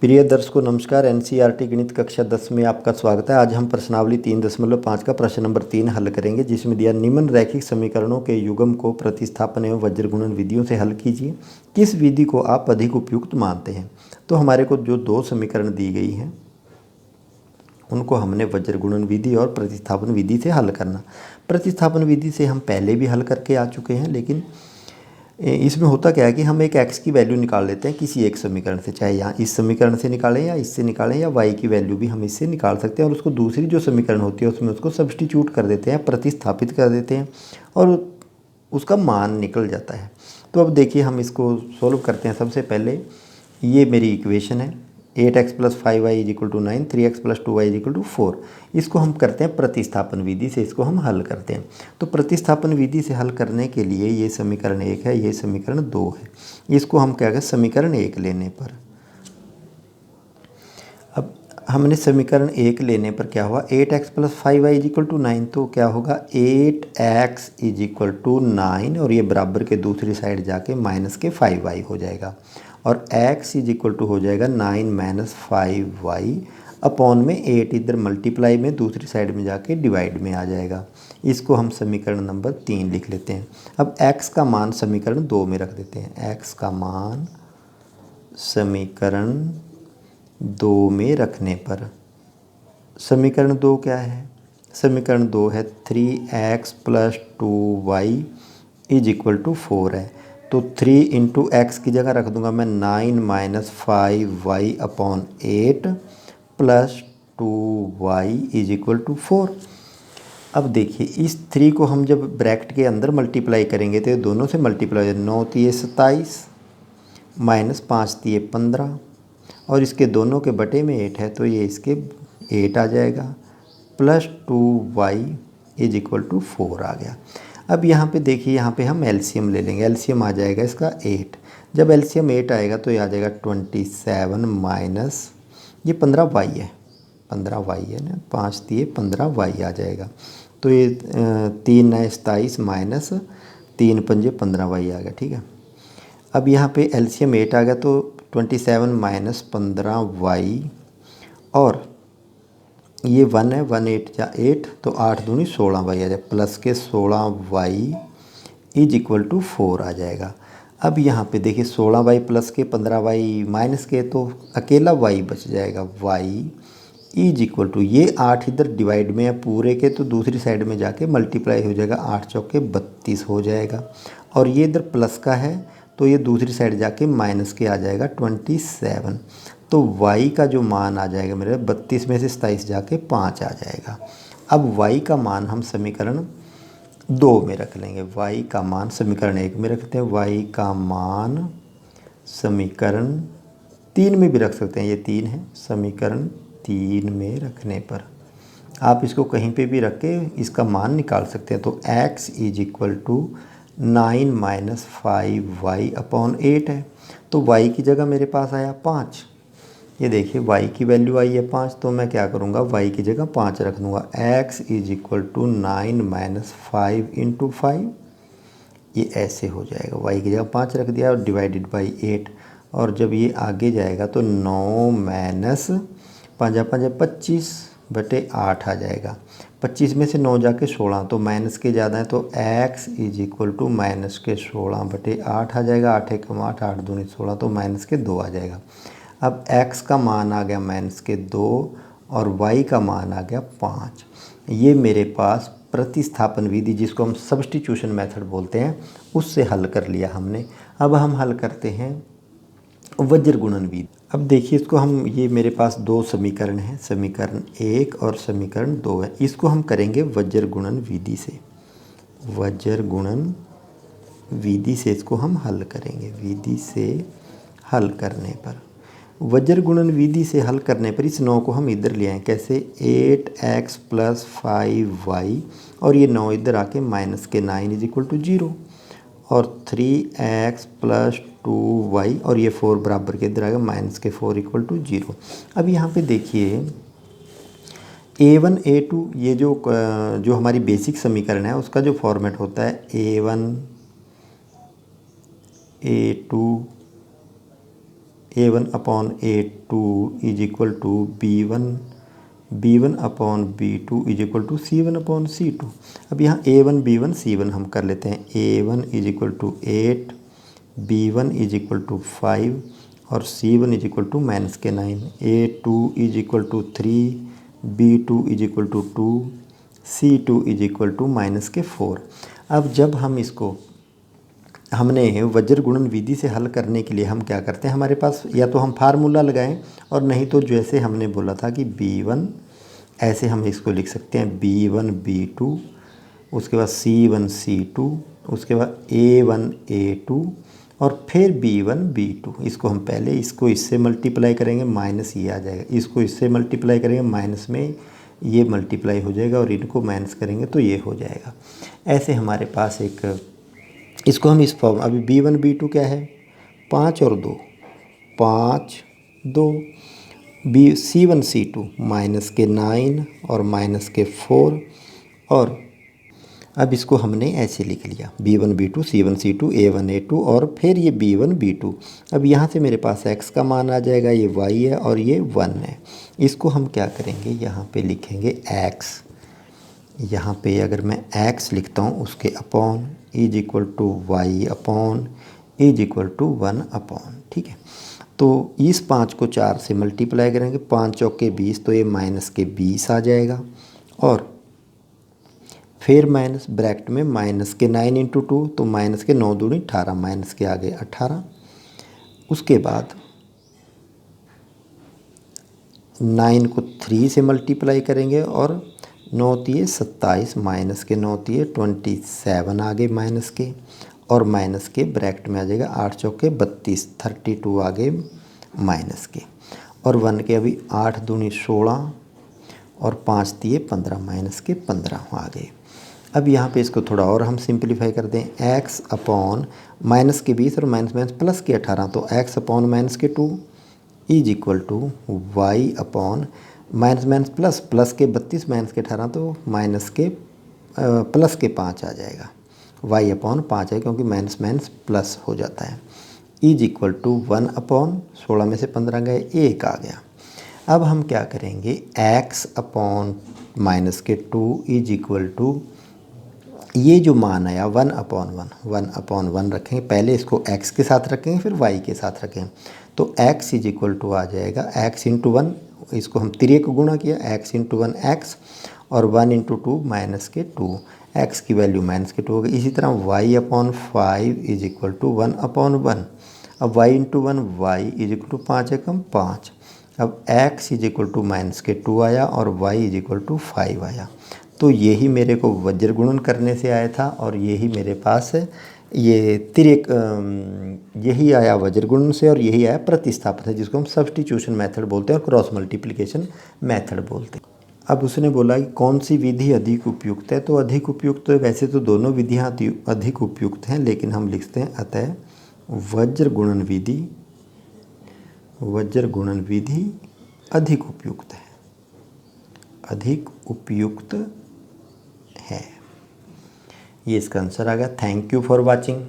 प्रिय दर्शकों नमस्कार। एनसीईआरटी गणित कक्षा 10 में आपका स्वागत है। आज हम प्रश्नावली 3.5 का प्रश्न नंबर 3 हल करेंगे, जिसमें दिया निम्न रैखिक समीकरणों के युग्म को प्रतिस्थापन एवं वज्रगुणन विधियों से हल कीजिए। किस विधि को आप अधिक उपयुक्त मानते हैं? तो हमारे को जो दो समीकरण दी गई हैं उनको हमने वज्रगुणन विधि और प्रतिस्थापन विधि से हल करना। प्रतिस्थापन विधि से हम पहले भी हल करके आ चुके हैं, लेकिन इसमें होता क्या है कि हम एक x की वैल्यू निकाल लेते हैं किसी एक समीकरण से, चाहे यहाँ इस समीकरण से निकालें या इससे निकालें, या y की वैल्यू भी हम इससे निकाल सकते हैं और उसको दूसरी जो समीकरण होती है उसमें उसको सब्स्टिट्यूट कर देते हैं, प्रतिस्थापित कर देते हैं और उसका मान निकल जाता है। तो अब देखिए हम इसको सोल्व करते हैं। सबसे पहले ये मेरी इक्वेशन है 8x + 5y = 9, 3x + 2y = 4। इसको हम करते हैं प्रतिस्थापन विधि से, इसको हम हल करते हैं। तो प्रतिस्थापन विधि से हल करने के लिए ये समीकरण 1 है, ये समीकरण 2 है। इसको हम क्या करें, समीकरण 1 लेने पर, अब हमने समीकरण 1 लेने पर क्या हुआ, 8x + 5y = 9, तो क्या होगा 8x = 9 और ये बराबर के दूसरी साइड जाके माइनस के 5y हो जाएगा और x = हो जाएगा 9 - 5y अपॉन में 8 इधर मल्टीप्लाई में दूसरी साइड में जाके डिवाइड में आ जाएगा। इसको हम समीकरण नंबर 3 लिख लेते हैं। अब x का मान समीकरण 2 में रख देते हैं। x का मान समीकरण 2 में रखने पर, समीकरण 2 क्या है, समीकरण 2 है 3x + 2y = 4 है। तो 3 × x की जगह रख दूंगा मैं 9 - 5y अपॉन 8 + 2y = 4। अब देखिए इस 3 को हम जब ब्रैकेट के अंदर मल्टीप्लाई करेंगे तो ये दोनों से मल्टीप्लाई हो जाए, 9 × 3 = 27 - 5 × 3 = 15 और इसके दोनों के बटे में 8 है तो ये इसके 8 आ जाएगा प्लस 2y = 4 आ गया। अब यहाँ पे देखिए, यहाँ पे हम एलसीएम ले लेंगे। एलसीएम आ जाएगा इसका 8। जब एलसीएम 8 आएगा तो ये आ जाएगा 27 माइनस ये 15y है, 15y है ना, 5 × 3 = 15y आ जाएगा। तो ये 3 × 9 = 27 माइनस 3 × 5 = 15y आ गया। ठीक है, अब यहाँ पे एलसीएम 8 आ गया तो 27 माइनस 15y और ये 1 है, 1 8 या 8 तो 8 दूनी 16y आ जाए प्लस के 16y = 4 आ जाएगा। अब यहाँ पे देखिए 16y प्लस के 15y माइनस के तो अकेला y बच जाएगा, y = ये 8 इधर डिवाइड में है पूरे के तो दूसरी साइड में जाके मल्टीप्लाई हो जाएगा, 8 चौके 32 हो जाएगा और ये इधर प्लस का है तो ये दूसरी साइड जाके माइनस के आ जाएगा 27। तो y का जो मान आ जाएगा मेरे 32 में से 27 जाके 5 आ जाएगा। अब y का मान हम समीकरण 2 में रख लेंगे, y का मान समीकरण 1 में रखते हैं, y का मान समीकरण 3 में भी रख सकते हैं, ये 3 है, समीकरण 3 में रखने पर आप इसको कहीं पे भी रख के इसका मान निकाल सकते हैं। तो x = 9 - 5y अपॉन 8 है तो y की जगह मेरे पास आया 5। ये देखिए y की वैल्यू आई है 5, तो मैं क्या करूँगा, y की जगह 5 रख दूँगा। x = 9 - 5 × 5, ये ऐसे हो जाएगा, y की जगह 5 रख दिया और डिवाइडेड बाई 8 और जब ये आगे जाएगा तो 9 माइनस 5 × 5 = 25 बटे 8 आ जाएगा। 25 में से 9 जाके 16 तो माइनस के ज़्यादा है तो x = माइनस के 16 बटे 8 आ जाएगा। 8 × 8 8 दूनी 16 तो माइनस के 2 आ जाएगा। अब x का मान आ गया माइनस के 2 और y का मान आ गया 5। ये मेरे पास प्रतिस्थापन विधि, जिसको हम सब्स्टिट्यूशन मेथड बोलते हैं, उससे हल कर लिया हमने। अब हम हल करते हैं वज्रगुणन विधि। अब देखिए इसको हम, ये मेरे पास दो समीकरण हैं, समीकरण 1 और समीकरण 2 है। इसको हम करेंगे वज्रगुणन विधि से, वज्रगुणन विधि से इसको हम हल करेंगे। विधि से हल करने पर, वज्रगुणन विधि से हल करने पर इस 9 को हम इधर ले आए, कैसे, 8x + 5y और ये 9 इधर आके माइनस के 9 = 0 और 3x + 2y और ये 4 बराबर के इधर आ गया माइनस के 4 = 0। अब यहाँ पे देखिए a1 a2, ये जो हमारी बेसिक समीकरण है उसका जो फॉर्मेट होता है a1 a2 A1 upon A2 is equal to B1 upon B2 is equal to C1 upon C2। अब यहाँ A1 B1 C1 हम कर लेते हैं। A1 is equal to 8, B1 is equal to 5 और C1 is equal to -9। A2 is equal to 3, B2 is equal to 2, C2 is equal to -4। अब जब हम इसको हमने वज्र गुणन विधि से हल करने के लिए हम क्या करते हैं, हमारे पास या तो हम फार्मूला लगाएं और नहीं तो जैसे हमने बोला था कि B1 ऐसे हम इसको लिख सकते हैं B1 B2, उसके बाद C1 C2, उसके बाद A1 A2 और फिर B1 B2। इसको हम पहले इसको इससे मल्टीप्लाई करेंगे, माइनस ये आ जाएगा, इसको इससे मल्टीप्लाई करेंगे, माइनस में ये मल्टीप्लाई हो जाएगा और इनको माइनस करेंगे तो ये हो जाएगा। ऐसे हमारे पास एक, इसको हम इस फॉर्म, अभी B1 B2 क्या है, 5 और 2, 5 2, C1 C2 -9 और -4। और अब इसको हमने ऐसे लिख लिया B1 B2 C1 C2 A1 A2 और फिर ये B1 B2। अब यहाँ से मेरे पास x का मान आ जाएगा, ये y है और ये 1 है। इसको हम क्या करेंगे, यहाँ पे लिखेंगे x। यहाँ पे अगर मैं x लिखता हूँ उसके upon is equal to y upon is equal to 1 upon, ठीक है। तो इस 5 को 4 से मल्टीप्लाई करेंगे, 5 चौके 20, तो ये -20 आ जाएगा। और फिर माइनस ब्रैकेट में -9 इंटू 2, तो -9 दूनी 18, माइनस के आगे 18। उसके बाद 9 को 3 से मल्टीप्लाई करेंगे और 9 तिये 27, -9 तिये 27 आगे माइनस के, और माइनस के ब्रैकेट में आ जाएगा 8 चौके 32, 32 आगे माइनस के, और 1 के अभी 8 दूनी 16 और 5 तिये 15, माइनस के 15 आ गए। अब यहाँ पे इसको थोड़ा और हम सिंपलीफाई कर दें, x अपॉन माइनस के 20 और माइनस प्लस के 18, तो x अपॉन माइनस के 2 is equal to y upon minus plus के 32 माइनस के 18, तो माइनस के प्लस के 5 आ जाएगा, y अपॉन 5 है क्योंकि माइनस प्लस हो जाता है, इज इक्वल टू 1 अपॉन 16 में से 15 गए, 1 आ गया। अब हम क्या करेंगे, x अपॉन माइनस के 2 इज इक्वल टू ये जो मान आया 1 अपॉन 1 रखेंगे, पहले इसको x के साथ रखेंगे फिर y के साथ रखेंगे, तो x इज इक्वल टू आ जाएगा x इंटू 1, इसको हम 3 को गुणा किया, x इंटू 1 x और 1 इंटू 2 माइनस के 2, x की वैल्यू माइनस के 2 हो गई। इसी तरह y upon 5 is equal to 1 upon 1, अब y into 1 y is equal to 5 एकम 5, अब x is equal to minus के 2 आया और y इज इक्वल टू 5 आया। तो यही मेरे को वज्र गुणन करने से आया था और यही मेरे पास है ये तिरेक, यही आया वज्र गुणन से और यही आया प्रतिस्थापन से, जिसको हम सब्स्टिट्यूशन मेथड बोलते हैं और क्रॉस मल्टीप्लिकेशन मेथड बोलते हैं। अब उसने बोला कि कौन सी विधि अधिक उपयुक्त है, तो अधिक उपयुक्त, तो वैसे तो दोनों विधियाँ अधिक उपयुक्त हैं, लेकिन हम लिखते हैं अतः वज्र गुणन विधि अधिक उपयुक्त है, अधिक उपयुक्त है। ये इसका आंसर आ गया। Thank you for watching.